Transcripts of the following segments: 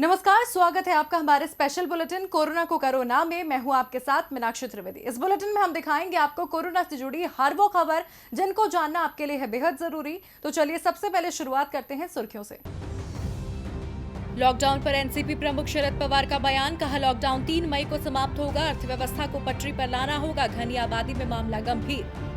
नमस्कार, स्वागत है आपका हमारे स्पेशल बुलेटिन कोरोना को करो ना में। मैं हूं आपके साथ मीनाक्षी त्रिवेदी। इस बुलेटिन में हम दिखाएंगे आपको कोरोना से जुड़ी हर वो खबर जिनको जानना आपके लिए है बेहद जरूरी। तो चलिए सबसे पहले शुरुआत करते हैं सुर्खियों से। लॉकडाउन पर एनसीपी प्रमुख शरद पवार का बयान, कहा लॉकडाउन 3 मई को समाप्त होगा, अर्थव्यवस्था को पटरी पर लाना होगा, घनी आबादी में मामला गंभीर।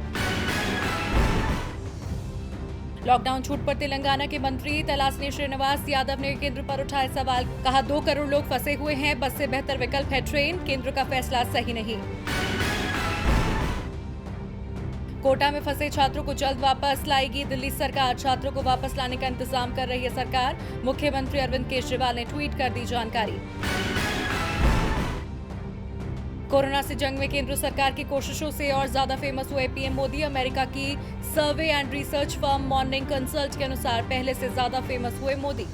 लॉकडाउन छूट पर तेलंगाना के मंत्री तलासनी श्रीनिवास यादव ने केंद्र पर उठाए सवाल, कहा 2 करोड़ लोग फंसे हुए हैं, बस से बेहतर विकल्प है ट्रेन, केंद्र का फैसला सही नहीं। कोटा में फंसे छात्रों को जल्द वापस लाएगी दिल्ली सरकार, छात्रों को वापस लाने का इंतजाम कर रही है सरकार, मुख्यमंत्री अरविंद केजरीवाल ने ट्वीट कर दी जानकारी। कोरोना से जंग में केंद्र सरकार की कोशिशों से और ज्यादा फेमस हुए पीएम मोदी, अमेरिका की survey and research firm morning consult के अनुसार पहले से ज्यादा फेमस हुए मोदी।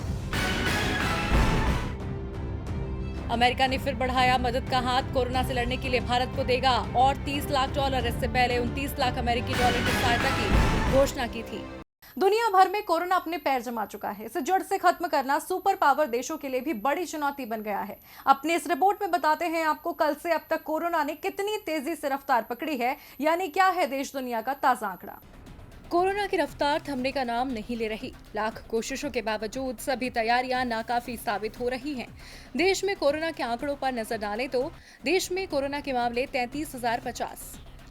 अमेरिका ने फिर बढ़ाया मदद का हाथ, कोरोना से लड़ने के लिए भारत को देगा और $30 लाख। इससे पहले 29 लाख अमेरिकी डॉलर की सहायता की घोषणा की थी। दुनिया भर में कोरोना अपने पैर जमा चुका है। इसे जड़ से खत्म करना सुपर पावर देशों के लिए भी बड़ी चुनौती बन गया है। अपनी इस रिपोर्ट में बताते हैं आपको कल से अब तक कोरोना ने कितनी तेजी से रफ्तार पकड़ी है, यानी क्या है देश दुनिया का ताजा आंकड़ा। कोरोना की रफ्तार थमने का नाम नहीं ले रही। लाख कोशिशों के बावजूद सभी तैयारियां नाकाफी साबित हो रही हैं। देश में कोरोना के आंकड़ों पर नजर डालें तो देश में कोरोना के मामले 33,050,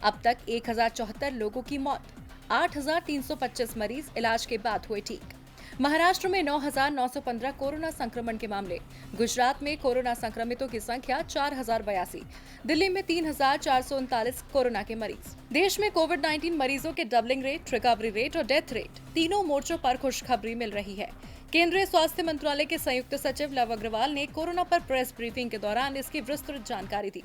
अब तक 1,074 लोगों की मौत, 8,325 मरीज इलाज के बाद हुए ठीक। महाराष्ट्र में 9,915 कोरोना संक्रमण के मामले, गुजरात में कोरोना संक्रमितों की संख्या 4,082, दिल्ली में 3,439 कोरोना के मरीज। देश में कोविड-19 मरीजों के डबलिंग रेट, रिकवरी रेट और डेथ रेट तीनों मोर्चों पर खुशखबरी मिल रही है। केंद्रीय स्वास्थ्य मंत्रालय के संयुक्त सचिव लव अग्रवाल ने कोरोना पर प्रेस ब्रीफिंग के दौरान इसकी विस्तृत जानकारी दी।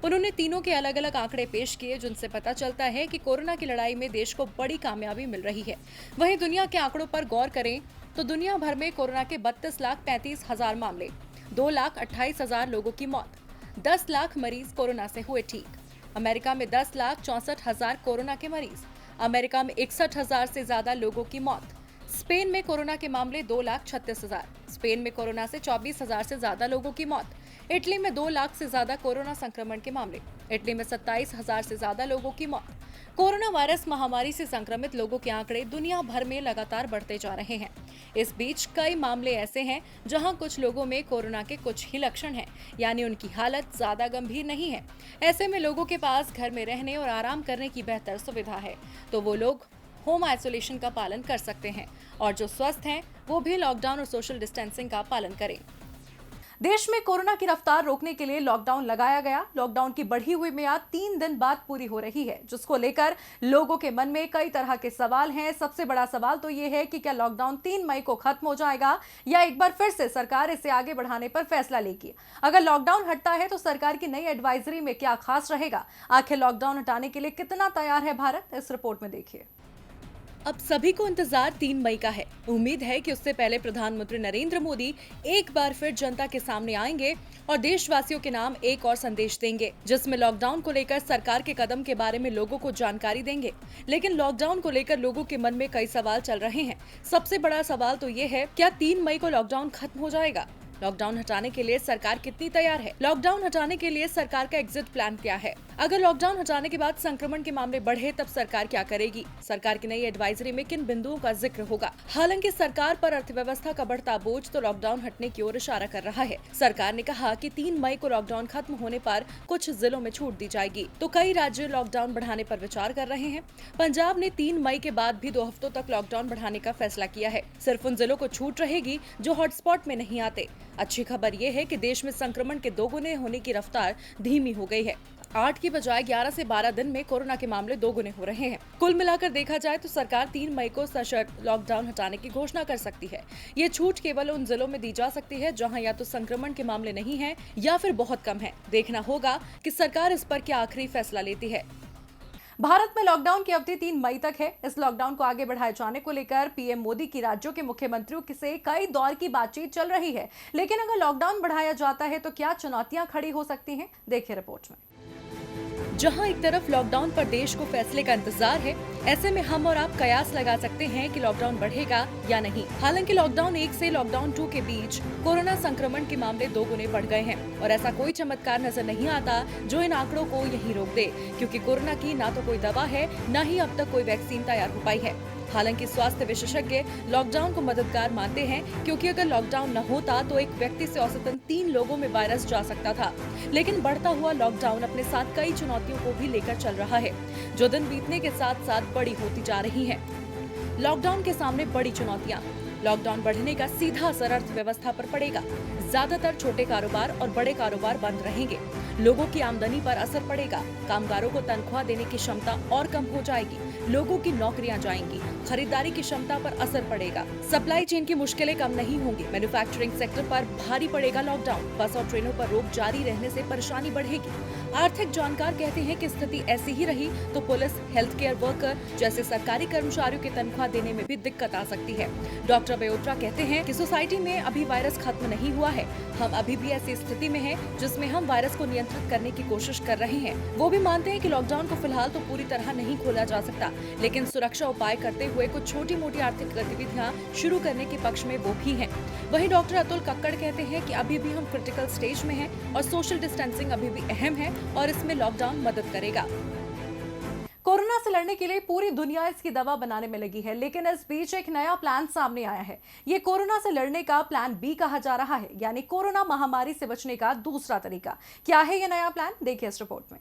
उन्होंने तीनों के अलग अलग आंकड़े पेश किए जिनसे पता चलता है कि कोरोना की लड़ाई में देश को बड़ी कामयाबी मिल रही है। वहीं दुनिया के आंकड़ों पर गौर करें तो दुनिया भर में कोरोना के 32,35,000 मामले, 2,28,000 लोगों की मौत, 10 लाख मरीज कोरोना से हुए ठीक। अमेरिका में 10,64,000 कोरोना के मरीज, अमेरिका में 61,000 से ज्यादा लोगों की मौत। स्पेन में कोरोना के मामले 2,36,000, स्पेन में कोरोना से 24,000 से ज्यादा लोगों की मौत। इटली में 2 लाख से ज्यादा कोरोना संक्रमण के मामले, इटली में 27,000 से ज्यादा लोगों की मौत। कोरोना वायरस महामारी से संक्रमित लोगों के आंकड़े दुनिया भर में लगातार बढ़ते जा रहे हैं। इस बीच कई मामले ऐसे हैं जहां कुछ लोगों में कोरोना के कुछ ही लक्षण हैं, यानी उनकी हालत ज्यादा गंभीर नहीं है। ऐसे में लोगों के पास घर में रहने और आराम करने की बेहतर सुविधा है, तो वो लोग होम आइसोलेशन का पालन कर सकते हैं और जो स्वस्थ हैं वो भी लॉकडाउन और सोशल डिस्टेंसिंग का पालन करें। देश में कोरोना की रफ्तार रोकने के लिए लॉकडाउन लगाया गया। लॉकडाउन की बढ़ी हुई मियाद 3 दिन बाद पूरी हो रही है, जिसको लेकर लोगों के मन में कई तरह के सवाल हैं। सबसे बड़ा सवाल तो ये है कि क्या लॉकडाउन 3 मई को खत्म हो जाएगा या एक बार फिर से सरकार इसे आगे बढ़ाने पर फैसला लेगी। अगर लॉकडाउन हटता है तो सरकार की नई एडवाइजरी में क्या खास रहेगा। आखिर लॉकडाउन हटाने के लिए कितना तैयार है भारत, इस रिपोर्ट में देखिए। अब सभी को इंतजार 3 मई का है। उम्मीद है कि उससे पहले प्रधानमंत्री नरेंद्र मोदी एक बार फिर जनता के सामने आएंगे और देशवासियों के नाम एक और संदेश देंगे, जिसमें लॉकडाउन को लेकर सरकार के कदम के बारे में लोगों को जानकारी देंगे। लेकिन लॉकडाउन को लेकर लोगों के मन में कई सवाल चल रहे हैं। सबसे बड़ा सवाल तो ये है, क्या 3 मई को लॉकडाउन खत्म हो जाएगा? लॉकडाउन हटाने के लिए सरकार कितनी तैयार है? लॉकडाउन हटाने के लिए सरकार का एग्जिट प्लान क्या है? अगर लॉकडाउन हटाने के बाद संक्रमण के मामले बढ़े तब सरकार क्या करेगी? सरकार की नई एडवाइजरी में किन बिंदुओं का जिक्र होगा? हालांकि सरकार पर अर्थव्यवस्था का बढ़ता बोझ तो लॉकडाउन हटने की ओर इशारा कर रहा है। सरकार ने कहा कि 3 मई को लॉकडाउन खत्म होने पर कुछ जिलों में छूट दी जाएगी, तो कई राज्य लॉकडाउन बढ़ाने पर विचार कर रहे हैं। पंजाब ने 3 मई के बाद भी 2 हफ्तों तक लॉकडाउन बढ़ाने का फैसला किया है। सिर्फ उन जिलों को छूट रहेगी जो हॉटस्पॉट में नहीं आते। अच्छी खबर यह है कि देश में संक्रमण के दोगुने होने की रफ्तार धीमी हो गई है। 8 की बजाय 11 से 12 दिन में कोरोना के मामले दोगुने हो रहे हैं। कुल मिलाकर देखा जाए तो सरकार 3 मई को सशर्त लॉकडाउन हटाने की घोषणा कर सकती है। ये छूट केवल उन जिलों में दी जा सकती है जहां या तो संक्रमण के मामले नहीं हैं या फिर बहुत कम है। देखना होगा कि सरकार इस पर क्या आखिरी फैसला लेती है। भारत में लॉकडाउन की अवधि 3 मई तक है। इस लॉकडाउन को आगे बढ़ाए जाने को लेकर पीएम मोदी की राज्यों के मुख्यमंत्रियों से कई दौर की बातचीत चल रही है। लेकिन अगर लॉकडाउन बढ़ाया जाता है तो क्या चुनौतियां खड़ी हो सकती हैं, देखिए रिपोर्ट में। जहां एक तरफ लॉकडाउन पर देश को फैसले का इंतजार है, ऐसे में हम और आप कयास लगा सकते हैं कि लॉकडाउन बढ़ेगा या नहीं। हालांकि लॉकडाउन 1 से लॉकडाउन 2 के बीच कोरोना संक्रमण के मामले 2 गुने बढ़ गए हैं और ऐसा कोई चमत्कार नजर नहीं आता जो इन आंकड़ों को यहीं रोक दे, क्योंकि कोरोना की ना तो कोई दवा है, न ही अब तक कोई वैक्सीन तैयार हो पाई है। हालांकि स्वास्थ्य विशेषज्ञ लॉकडाउन को मददगार मानते हैं, क्योंकि अगर लॉकडाउन न होता तो एक व्यक्ति से औसतन 3 लोगों में वायरस जा सकता था। लेकिन बढ़ता हुआ लॉकडाउन अपने साथ कई चुनौतियों को भी लेकर चल रहा है, जो दिन बीतने के साथ साथ बड़ी होती जा रही हैं। लॉकडाउन के सामने बड़ी चुनौतियां। लॉकडाउन बढ़ने का सीधा असर अर्थव्यवस्था पर पड़ेगा। ज्यादातर छोटे कारोबार और बड़े कारोबार बंद रहेंगे। लोगों की आमदनी पर असर पड़ेगा। कामगारों को तनख्वाह देने की क्षमता और कम हो जाएगी। लोगों की नौकरियां जाएंगी। खरीदारी की क्षमता पर असर पड़ेगा। सप्लाई चेन की मुश्किलें कम नहीं होंगी। मैन्युफैक्चरिंग सेक्टर पर भारी पड़ेगा लॉकडाउन। बस और ट्रेनों पर रोक जारी रहने से परेशानी बढ़ेगी। आर्थिक जानकार कहते हैं कि स्थिति ऐसी ही रही तो पुलिस, हेल्थ केयर वर्कर जैसे सरकारी कर्मचारियों की तनख्वाह देने में भी दिक्कत आ सकती है। डॉक्टर बयोत्रा कहते हैं कि सोसाइटी में अभी वायरस खत्म नहीं हुआ है। हम अभी भी ऐसी स्थिति में हैं जिसमें हम वायरस को नियंत्रित करने की कोशिश कर रहे हैं। वो भी मानते हैं कि लॉकडाउन को फिलहाल तो पूरी तरह नहीं खोला जा सकता, लेकिन सुरक्षा उपाय करते हुए कुछ छोटी मोटी आर्थिक गतिविधियां शुरू करने के पक्ष में वो भी हैं। वहीं डॉक्टर अतुल कक्कड़ कहते हैं कि अभी भी हम क्रिटिकल स्टेज में हैं और सोशल डिस्टेंसिंग अभी भी अहम है और इसमें लॉकडाउन मदद करेगा। कोरोना से लड़ने के लिए पूरी दुनिया इसकी दवा बनाने में लगी है, लेकिन इस बीच एक नया प्लान सामने आया है। ये कोरोना से लड़ने का प्लान बी कहा जा रहा है, यानी कोरोना महामारी से बचने का दूसरा तरीका। क्या है ये नया प्लान, देखिए इस रिपोर्ट में।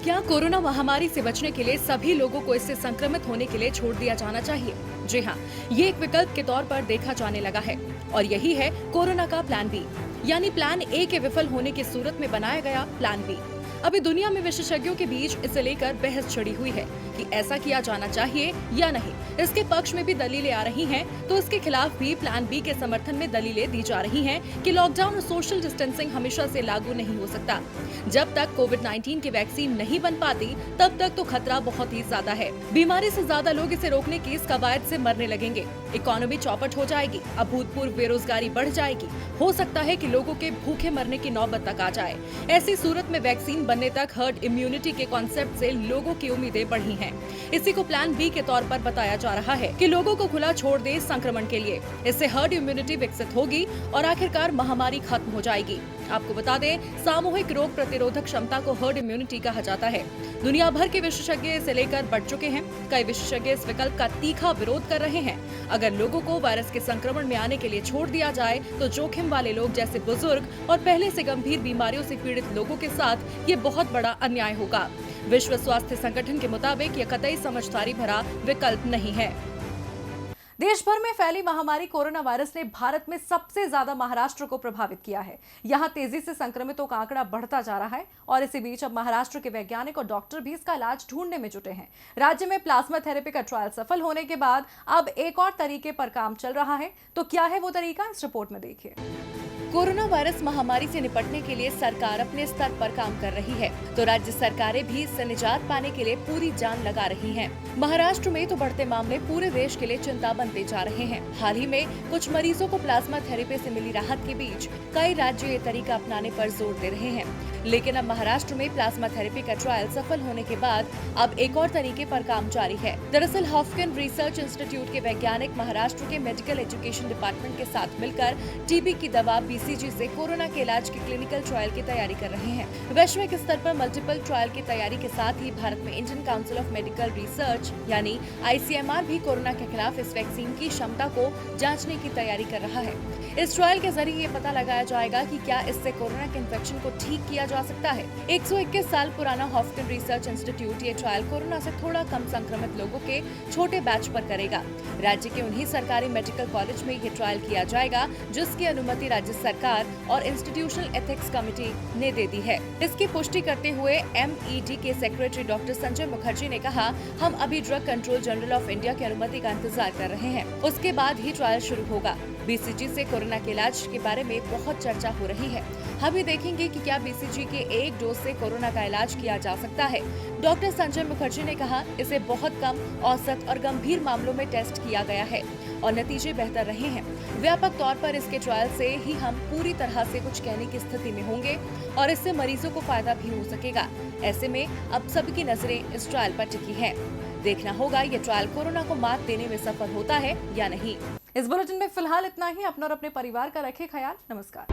क्या कोरोना महामारी से बचने के लिए सभी लोगों को इससे संक्रमित होने के लिए छोड़ दिया जाना चाहिए? जी हाँ, ये एक विकल्प के तौर पर देखा जाने लगा है और यही है कोरोना का प्लान बी, यानी प्लान ए के विफल होने की सूरत में बनाया गया प्लान बी। अभी दुनिया में विशेषज्ञों के बीच इसे लेकर बहस छिड़ी हुई है कि ऐसा किया जाना चाहिए या नहीं। इसके पक्ष में भी दलीलें आ रही हैं, तो इसके खिलाफ भी प्लान बी के समर्थन में दलीलें दी जा रही हैं कि लॉकडाउन और सोशल डिस्टेंसिंग हमेशा से लागू नहीं हो सकता। जब तक कोविड-19 की वैक्सीन नहीं बन पाती तब तक तो खतरा बहुत ही ज्यादा है। बीमारी से ज्यादा लोग इसे रोकने की इस कवायद से मरने लगेंगे। इकोनॉमी चौपट हो जाएगी, अभूतपूर्व बेरोजगारी बढ़ जाएगी। हो सकता है कि लोगों के भूखे मरने की नौबत तक आ जाए। ऐसी सूरत में वैक्सीन बनने तक हर्ड इम्यूनिटी के कॉन्सेप्ट से लोगों की उम्मीदें बढ़ी हैं। इसी को प्लान बी के तौर पर बताया जा रहा है कि लोगों को खुला छोड़ दे संक्रमण के लिए। इससे हर्ड इम्यूनिटी विकसित होगी और आखिरकार महामारी खत्म हो जाएगी। आपको बता दें, सामूहिक रोग प्रतिरोधक क्षमता को हर्ड इम्यूनिटी कहा जाता है। दुनिया भर के विशेषज्ञ इसे लेकर बढ़ चुके हैं। कई विशेषज्ञ इस विकल्प का तीखा विरोध कर रहे हैं। अगर लोगों को वायरस के संक्रमण में आने के लिए छोड़ दिया जाए तो जोखिम वाले लोग जैसे बुजुर्ग और पहले से गंभीर बीमारियों से पीड़ित लोगों के साथ ये बहुत बड़ा अन्याय होगा। विश्व स्वास्थ्य संगठन के मुताबिक यह कतई समझदारी भरा विकल्प नहीं है। देश भर में फैली महामारी कोरोना वायरस ने भारत में सबसे ज्यादा महाराष्ट्र को प्रभावित किया है। यहां तेजी से संक्रमितों का आंकड़ा बढ़ता जा रहा है और इसी बीच अब महाराष्ट्र के वैज्ञानिक और डॉक्टर भी इसका इलाज ढूंढने में जुटे हैं। राज्य में प्लाज्मा थेरेपी का ट्रायल सफल होने के बाद अब एक और तरीके पर काम चल रहा है। तो क्या है वो तरीका, इस रिपोर्ट में देखिए। कोरोना वायरस महामारी से निपटने के लिए सरकार अपने स्तर पर काम कर रही है, तो राज्य सरकारें भी इससे निजात पाने के लिए पूरी जान लगा रही हैं। महाराष्ट्र में तो बढ़ते मामले पूरे देश के लिए चिंता बनते जा रहे हैं। हाल ही में कुछ मरीजों को प्लाज्मा थेरेपी से मिली राहत के बीच कई राज्य ये तरीका अपनाने पर जोर दे रहे हैं। लेकिन अब महाराष्ट्र में प्लाज्मा थेरेपी का ट्रायल सफल होने के बाद अब एक और तरीके पर काम जारी है। दरअसल हॉफकिन रिसर्च इंस्टीट्यूट के वैज्ञानिक महाराष्ट्र के मेडिकल एजुकेशन डिपार्टमेंट के साथ मिलकर टीबी की दवा बीसीजी से कोरोना के इलाज की क्लिनिकल ट्रायल की तैयारी कर रहे हैं। वैश्विक स्तर पर मल्टीपल ट्रायल की तैयारी के साथ ही भारत में Indian council of medical research यानी ICMR भी कोरोना के खिलाफ इस वैक्सीन की क्षमता को जांचने की तैयारी कर रहा है। इस ट्रायल के जरिए ये पता लगाया जाएगा कि क्या इससे कोरोना के इन्फेक्शन को ठीक किया जा सकता है। 121 साल पुराना हॉफकिन रिसर्च इंस्टीट्यूट ये ट्रायल कोरोना से थोड़ा कम संक्रमित लोगों के छोटे बैच पर करेगा। राज्य के उन्हीं सरकारी मेडिकल कॉलेज में ये ट्रायल किया जाएगा जिसकी अनुमति राज्य सरकार और इंस्टीट्यूशनल एथिक्स कमेटी ने दे दी है। इसकी पुष्टि करते हुए MED के सेक्रेटरी डॉक्टर संजय मुखर्जी ने कहा, हम अभी drug control general of India की अनुमति का इंतजार कर रहे हैं, उसके बाद ही ट्रायल शुरू होगा। BCG से कोरोना के इलाज के बारे में बहुत चर्चा हो रही है। हम भी देखेंगे कि क्या BCG के एक डोज से कोरोना का इलाज किया जा सकता है। डॉक्टर संजय मुखर्जी ने कहा, इसे बहुत कम, औसत और गंभीर मामलों में टेस्ट किया गया है और नतीजे बेहतर रहे हैं। व्यापक तौर पर इसके ट्रायल से ही हम पूरी तरह से कुछ कहने की स्थिति में होंगे और इससे मरीजों को फायदा भी हो सकेगा। ऐसे में अब सबकी नजरें इस ट्रायल पर टिकी हैं। देखना होगा ये ट्रायल कोरोना को मात देने में सफल होता है या नहीं। इस बुलेटिन में फिलहाल इतना ही। अपना और अपने परिवार का रखें ख्याल। नमस्कार।